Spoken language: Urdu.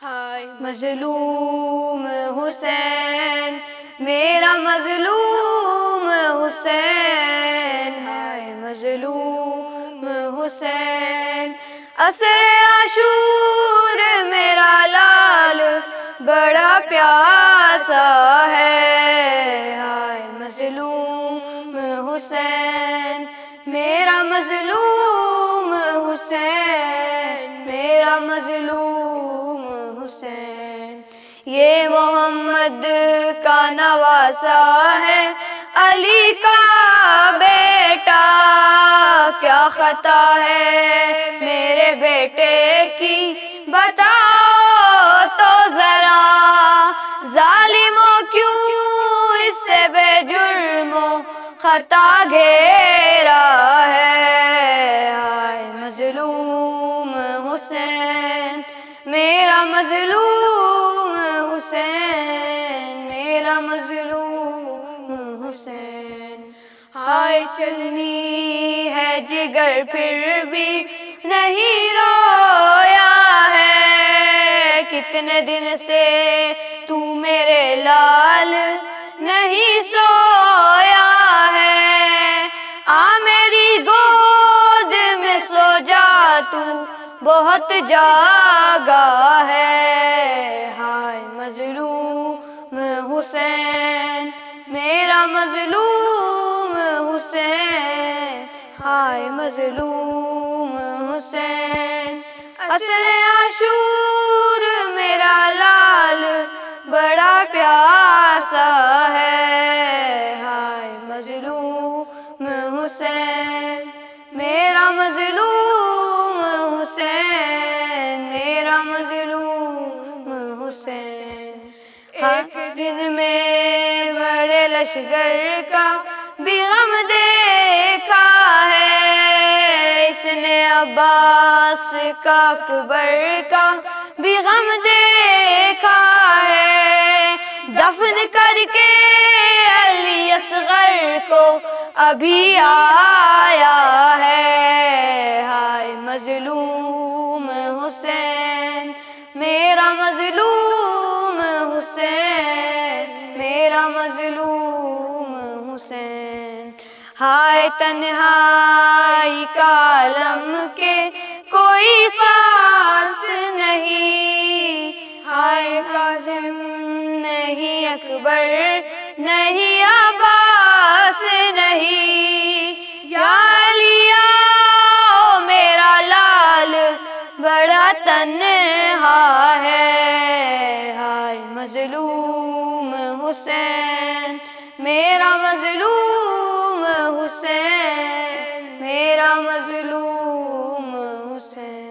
ہائے مظلوم حسین، میرا مظلوم حسین، ہائے مظلوم حسین، عصر عاشور میرا لال بڑا پیاسا ہے، ہائے مظلوم حسین، میرا مظلوم حسین، میرا مظلوم حسین، یہ محمد کا نواسا ہے، علی کا بیٹا، کیا خطا ہے میرے بیٹے کی بتاؤ تو ذرا، ظالموں کیوں اس سے بے جرم و خطا گھیرا ہے، ہائے مظلوم حسین، میرا مظلوم حسین، میرا مظلوم حسین، ہائے چلنی ہے جگر پھر بھی نہیں رویا ہے، کتنے دن سے تو میرے لال نہیں سویا ہے، آ میری گود میں سو جا تو بہت جاگا ہے، ہائے مظلوم حسین، میرا مظلوم حسین، ہائے مظلوم حسین، عصر عاشور میرا لال بڑا پیاسا ہے، ہائے مظلوم حسین، میرا مظلوم حسین، میرا مظلوم حسین، ایک دن میں بڑے لشکر کا بھی غم دیکھا ہے، اس نے عباس کا اکبر کا بھی غم دیکھا ہے، دفن کر کے علی اصغر کو ابھی آیا ہے، ہائے مظلوم حسین، میرا مظلوم حسین، میرا مظلوم حسین، ہائے تنہائی کا عالم کے کوئی ساز نہیں، ہائے قاسم نہیں، اکبر نہیں، عباس نہیں، یا علی آؤ میرا لال بڑا تنہا ہے، ہائے مظلوم حسین، میرا مظلوم حسین، میرا مظلوم حسین۔